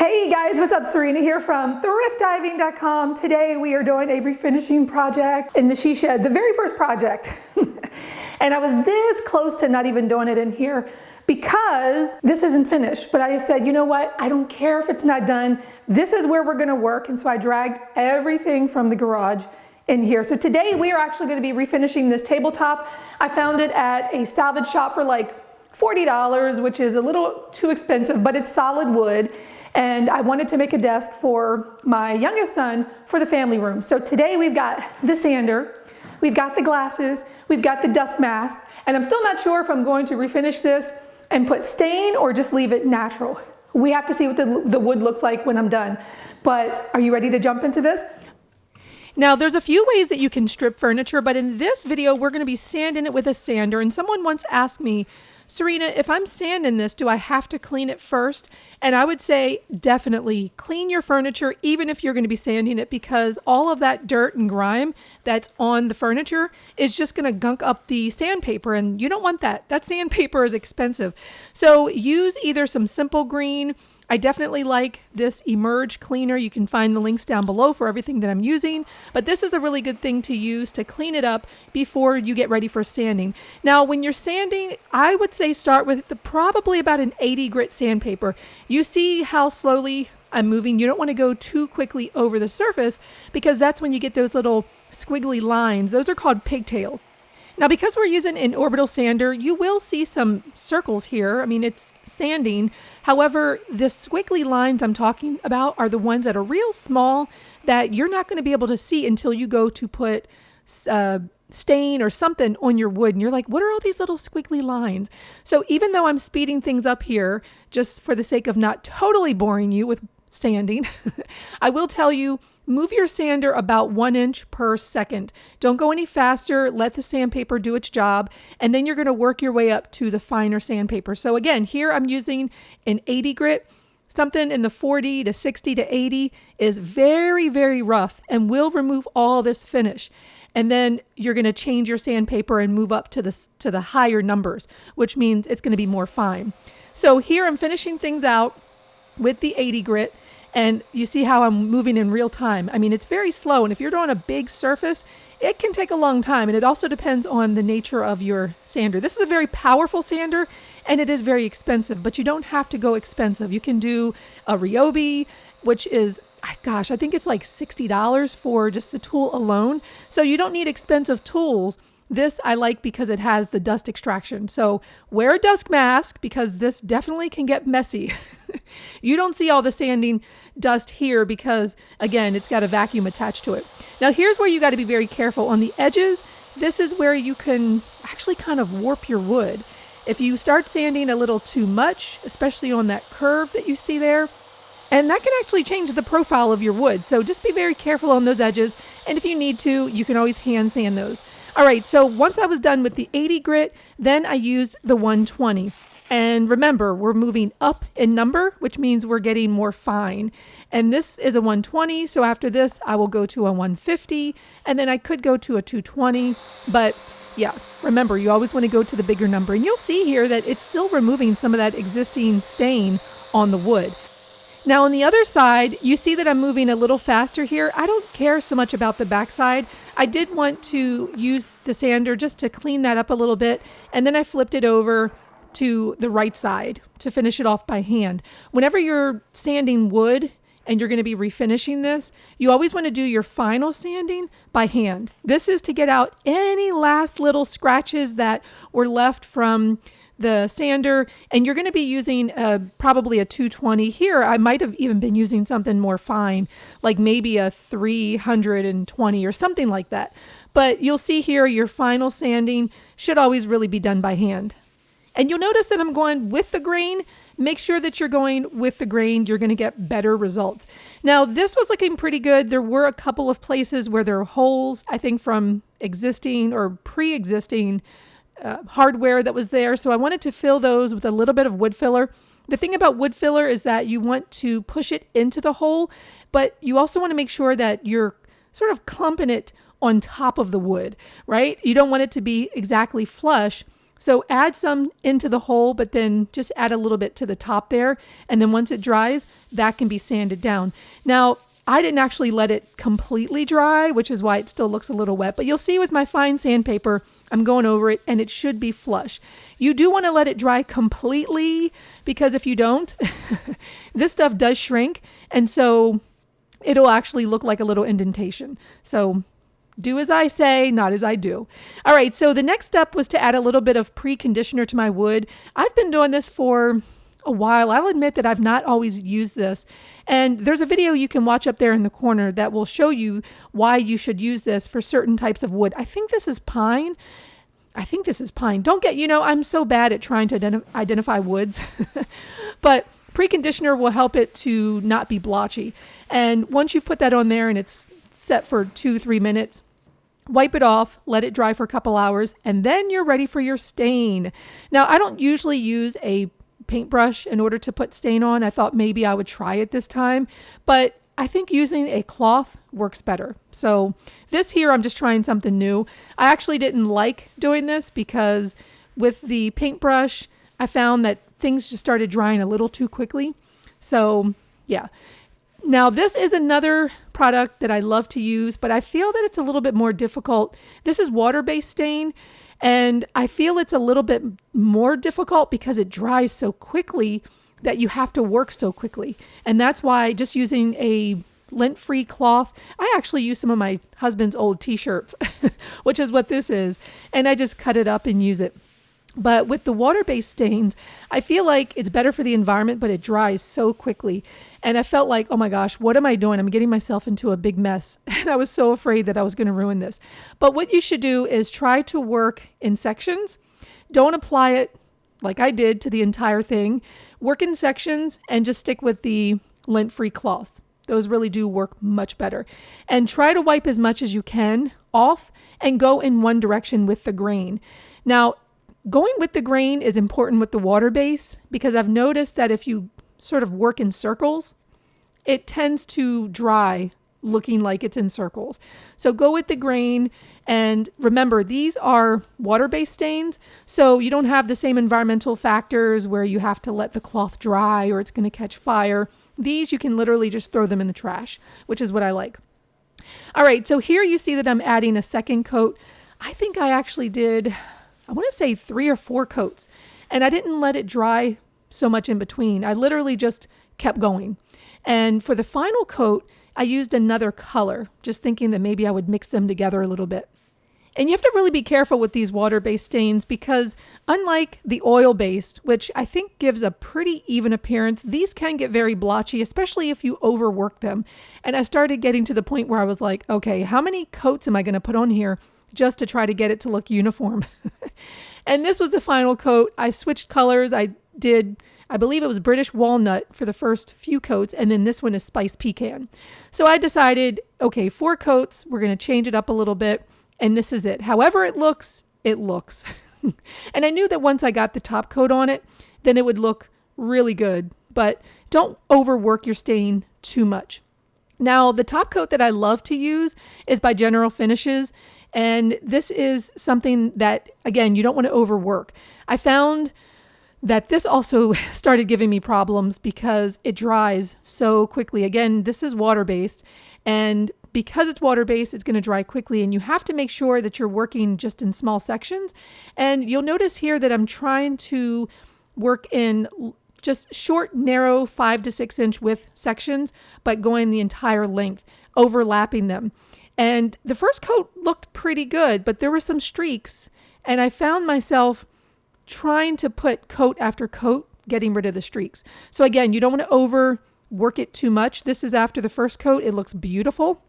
Hey guys, what's up? Serena here from thriftdiving.com. Today we are doing a refinishing project in the she shed, the very first project. And I was this close to not even doing it in here because this isn't finished. But I said, you know what? I don't care if it's not done. This is where we're gonna work. And so I dragged everything from the garage in here. So today we are actually gonna be refinishing this tabletop. I found it at a salvage shop for like $40, which is a little too expensive, but it's solid wood. And I wanted to make a desk for my youngest son for the family room. So today we've got the sander, we've got the glasses, we've got the dust mask, and I'm still not sure if I'm going to refinish this and put stain or just leave it natural. We have to see what the wood looks like when I'm done. But are you ready to jump into this? Now, there's a few ways that you can strip furniture, but in this video, we're gonna be sanding it with a sander. And someone once asked me, Serena, if I'm sanding this, do I have to clean it first? And I would say definitely clean your furniture, even if you're going to be sanding it, because all of that dirt and grime that's on the furniture is just going to gunk up the sandpaper, and you don't want that. That sandpaper is expensive. So use either some simple green. I definitely like this Emerge cleaner. You can find the links down below for everything that I'm using, but this is a really good thing to use to clean it up before you get ready for sanding. Now, when you're sanding, I would say start with probably about an 80 grit sandpaper. You see how slowly I'm moving. You don't want to go too quickly over the surface because that's when you get those little squiggly lines. Those are called pigtails. Now, because we're using an Orbital sander, you will see some circles here. I mean, it's sanding. However, the squiggly lines I'm talking about are the ones that are real small that you're not going to be able to see until you go to put stain or something on your wood. And you're like, what are all these little squiggly lines? So even though I'm speeding things up here, just for the sake of not totally boring you with sanding, I will tell you, move your sander about 1 inch per second. Don't go any faster. Let the sandpaper do its job. And then you're going to work your way up to the finer sandpaper. So again, here I'm using an 80 grit. Something in the 40 to 60 to 80 is very, very rough and will remove all this finish. And then you're going to change your sandpaper and move up to the higher numbers, which means it's going to be more fine. So here I'm finishing things out with the 80 grit. And you see how I'm moving in real time. I mean, it's very slow. And if you're on a big surface, it can take a long time. And it also depends on the nature of your sander. This is a very powerful sander and it is very expensive, but you don't have to go expensive. You can do a Ryobi, which is, gosh, I think it's like $60 for just the tool alone. So you don't need expensive tools. This I like because it has the dust extraction. So wear a dust mask because this definitely can get messy. You don't see all the sanding dust here because, again, it's got a vacuum attached to it. Now, here's where you got to be very careful. On the edges, this is where you can actually kind of warp your wood. If you start sanding a little too much, especially on that curve that you see there, and that can actually change the profile of your wood. So just be very careful on those edges. And if you need to, you can always hand sand those. All right, so once I was done with the 80 grit, then I used the 120. And remember, we're moving up in number, which means we're getting more fine. And this is a 120. So after this, I will go to a 150. And then I could go to a 220. But yeah, remember, you always want to go to the bigger number. And you'll see here that it's still removing some of that existing stain on the wood. Now on the other side, you see that I'm moving a little faster here. I don't care so much about the backside. I did want to use the sander just to clean that up a little bit. And then I flipped it over to the right side to finish it off by hand. Whenever you're sanding wood and you're going to be refinishing this, you always want to do your final sanding by hand. This is to get out any last little scratches that were left from the sander, and you're going to be using probably a 220 here. I might have even been using something more fine, like maybe a 320 or something like that. But you'll see here your final sanding should always really be done by hand. And you'll notice that I'm going with the grain. Make sure that you're going with the grain. You're going to get better results. Now, this was looking pretty good. There were a couple of places where there were holes, I think from existing or pre-existing hardware that was there. So I wanted to fill those with a little bit of wood filler. The thing about wood filler is that you want to push it into the hole, but you also want to make sure that you're sort of clumping it on top of the wood, right? You don't want it to be exactly flush. So add some into the hole, but then just add a little bit to the top there. And then once it dries, that can be sanded down. Now, I didn't actually let it completely dry, which is why it still looks a little wet. But you'll see with my fine sandpaper, I'm going over it and it should be flush. You do want to let it dry completely, because if you don't, this stuff does shrink. And so it'll actually look like a little indentation. So do as I say, not as I do. All right, so the next step was to add a little bit of pre-conditioner to my wood. I've been doing this for a while. I'll admit that I've not always used this. And there's a video you can watch up there in the corner that will show you why you should use this for certain types of wood. I think this is pine. Don't get, I'm so bad at trying to identify woods. But pre-conditioner will help it to not be blotchy. And once you've put that on there and it's set for 2-3 minutes, wipe it off, let it dry for a couple hours, and then you're ready for your stain. Now, I don't usually use a paintbrush in order to put stain on. I thought maybe I would try it this time, but I think using a cloth works better. So this here, I'm just trying something new. I actually didn't like doing this because with the paintbrush, I found that things just started drying a little too quickly. So yeah. Now this is another product that I love to use, but I feel that it's a little bit more difficult. This is water-based stain, and I feel it's a little bit more difficult because it dries so quickly that you have to work so quickly. And that's why just using a lint-free cloth, I actually use some of my husband's old T-shirts, which is what this is, and I just cut it up and use it. But with the water-based stains, I feel like it's better for the environment, but it dries so quickly. And I felt like, oh my gosh, what am I doing? I'm getting myself into a big mess. And I was so afraid that I was going to ruin this. But what you should do is try to work in sections. Don't apply it like I did to the entire thing. Work in sections and just stick with the lint-free cloths. Those really do work much better. And try to wipe as much as you can off and go in one direction with the grain. Now, going with the grain is important with the water base, because I've noticed that if you sort of work in circles, it tends to dry looking like it's in circles. So go with the grain, and remember, these are water-based stains, so you don't have the same environmental factors where you have to let the cloth dry or it's going to catch fire. These, you can literally just throw them in the trash, which is what I like. All right, so here you see that I'm adding a second coat. I think I actually did, I want to say 3 or 4 coats, and I didn't let it dry so much in between. I literally just kept going. And for the final coat, I used another color, just thinking that maybe I would mix them together a little bit. And you have to really be careful with these water-based stains, because unlike the oil-based, which I think gives a pretty even appearance, these can get very blotchy, especially if you overwork them. And I started getting to the point where I was like, okay, how many coats am I going to put on here just to try to get it to look uniform? And this was the final coat. I switched colors. I believe it was British walnut for the first few coats, and then this one is spiced pecan. So I decided, okay, 4 coats, we're going to change it up a little bit, and this is it. However it looks, it looks. And I knew that once I got the top coat on it, then it would look really good, but don't overwork your stain too much. Now, the top coat that I love to use is by General Finishes, and this is something that, again, you don't want to overwork. I found that this also started giving me problems because it dries so quickly. Again, this is water-based, and because it's water-based, it's going to dry quickly, and you have to make sure that you're working just in small sections. And you'll notice here that I'm trying to work in just short, narrow 5 to 6 inch width sections, but going the entire length, overlapping them. And the first coat looked pretty good, but there were some streaks, and I found myself trying to put coat after coat, getting rid of the streaks. So again, you don't want to overwork it too much. This is after the first coat. It looks beautiful.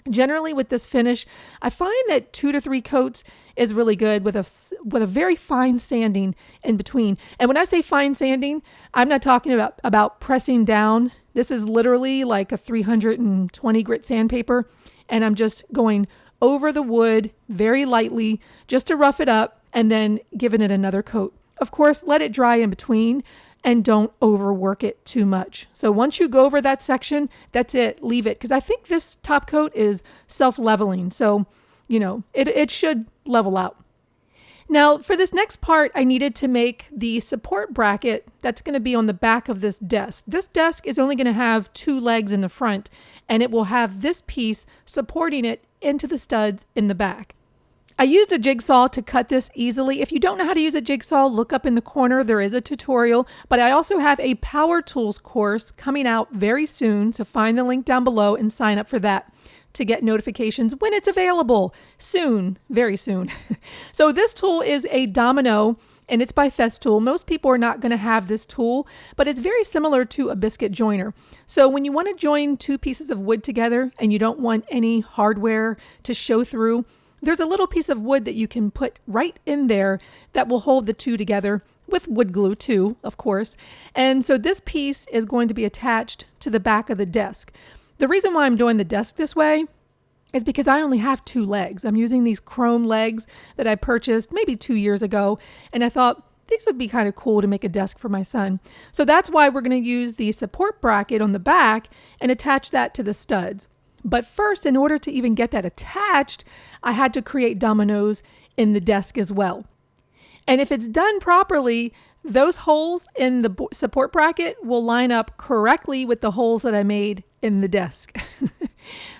Generally with this finish, I find that 2 to 3 coats is really good with a very fine sanding in between. And when I say fine sanding, I'm not talking about pressing down. This is literally like a 320 grit sandpaper, and I'm just going over the wood very lightly just to rough it up, and then giving it another coat. Of course, let it dry in between and don't overwork it too much. So once you go over that section, that's it, leave it. Because I think this top coat is self-leveling. So, it should level out. Now for this next part, I needed to make the support bracket that's going to be on the back of this desk. This desk is only going to have 2 legs in the front, and it will have this piece supporting it into the studs in the back. I used a jigsaw to cut this easily. If you don't know how to use a jigsaw, look up in the corner. There is a tutorial, but I also have a power tools course coming out very soon. So find the link down below and sign up for that to get notifications when it's available. Soon, very soon. So this tool is a domino and it's by Festool. Most people are not going to have this tool, but it's very similar to a biscuit joiner. So when you want to join 2 pieces of wood together and you don't want any hardware to show through, there's a little piece of wood that you can put right in there that will hold the 2 together, with wood glue too, of course. And so this piece is going to be attached to the back of the desk. The reason why I'm doing the desk this way is because I only have 2 legs. I'm using these chrome legs that I purchased maybe 2 years ago, and I thought these would be kind of cool to make a desk for my son. So that's why we're going to use the support bracket on the back and attach that to the studs. But first, in order to even get that attached, I had to create dominoes in the desk as well. And if it's done properly, those holes in the support bracket will line up correctly with the holes that I made in the desk.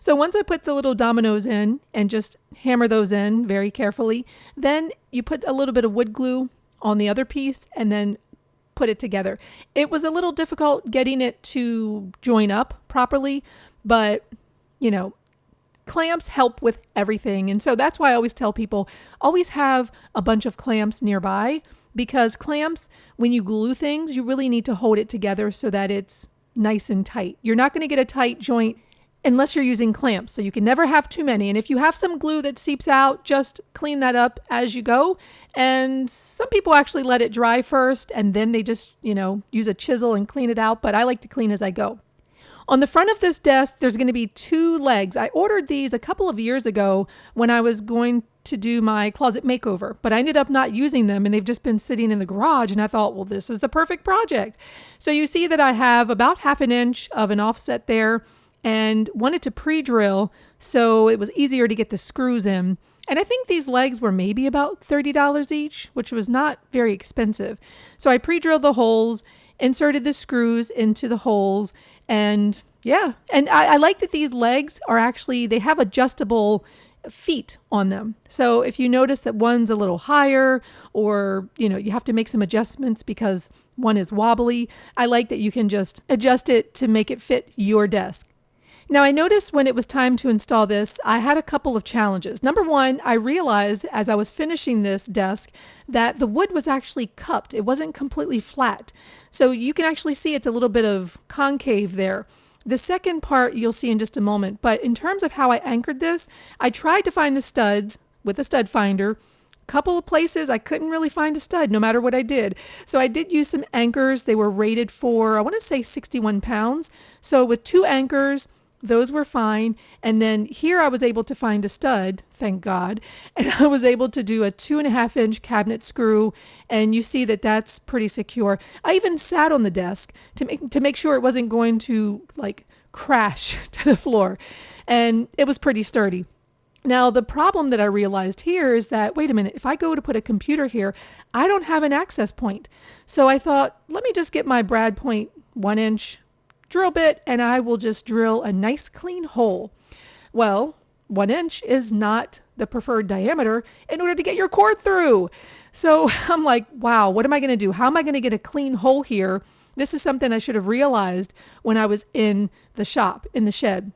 So once I put the little dominoes in and just hammer those in very carefully, then you put a little bit of wood glue on the other piece and then put it together. It was a little difficult getting it to join up properly, but you know, clamps help with everything. And so that's why I always tell people, always have a bunch of clamps nearby, because clamps, when you glue things, you really need to hold it together so that it's nice and tight. You're not going to get a tight joint unless you're using clamps. So you can never have too many. And if you have some glue that seeps out, just clean that up as you go. And some people actually let it dry first and then they just, use a chisel and clean it out. But I like to clean as I go. On the front of this desk, there's going to be 2 legs. I ordered these a couple of years ago when I was going to do my closet makeover, but I ended up not using them and they've just been sitting in the garage. And I thought, well, this is the perfect project. So you see that I have about 1/2 inch of an offset there and wanted to pre-drill so it was easier to get the screws in. And I think these legs were maybe about $30 each, which was not very expensive. So I pre-drilled the holes, inserted the screws into the holes, and yeah. And I like that these legs are actually, they have adjustable feet on them. So if you notice that one's a little higher or, you have to make some adjustments because one is wobbly, I like that you can just adjust it to make it fit your desk. Now I noticed when it was time to install this, I had a couple of challenges. Number one, I realized as I was finishing this desk that the wood was actually cupped. It wasn't completely flat. So you can actually see it's a little bit of concave there. The second part you'll see in just a moment, but in terms of how I anchored this, I tried to find the studs with a stud finder. Couple of places I couldn't really find a stud no matter what I did. So I did use some anchors. They were rated for, I want to say 61 pounds. So with 2 anchors, those were fine. And then here I was able to find a stud, thank God. And I was able to do a 2.5 inch cabinet screw. And you see that that's pretty secure. I even sat on the desk to make sure it wasn't going to crash to the floor. And it was pretty sturdy. Now, the problem that I realized here is that, wait a minute, if I go to put a computer here, I don't have an access point. So I thought, let me just get my brad point 1 inch drill bit and I will just drill a nice clean hole. Well, 1 inch is not the preferred diameter in order to get your cord through. So I'm like, wow, what am I going to do? How am I going to get a clean hole here? This is something I should have realized when I was in the shop, in the shed.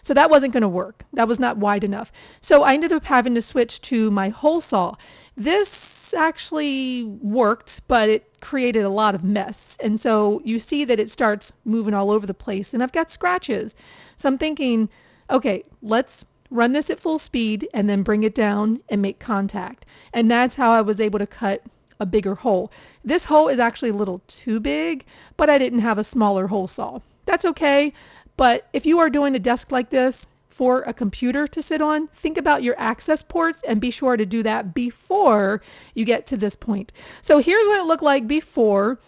So that wasn't going to work. That was not wide enough. So I ended up having to switch to my hole saw. This actually worked, but it created a lot of mess. And so you see that it starts moving all over the place and I've got scratches. So I'm thinking, okay, let's run this at full speed and then bring it down and make contact. And that's how I was able to cut a bigger hole. This hole is actually a little too big, but I didn't have a smaller hole saw. That's okay. But if you are doing a desk like this for a computer to sit on, think about your access ports and be sure to do that before you get to this point. So here's what it looked like before,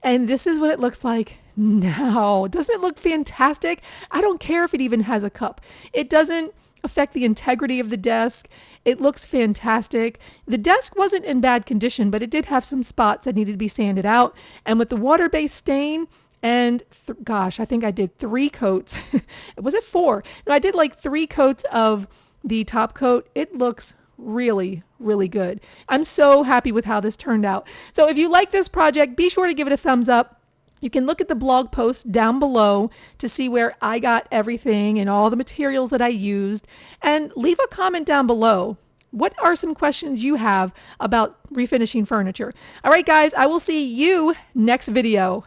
and this is what it looks like now. Doesn't it look fantastic? I don't care if it even has a cup. It doesn't affect the integrity of the desk. It looks fantastic. The desk wasn't in bad condition, but it did have some spots that needed to be sanded out. And with the water-based stain, and gosh, I think I did 3 coats. Was it 4? No, I did like 3 coats of the top coat. It looks really, really good. I'm so happy with how this turned out. So if you like this project, be sure to give it a thumbs up. You can look at the blog post down below to see where I got everything and all the materials that I used. And leave a comment down below. What are some questions you have about refinishing furniture? All right, guys, I will see you next video.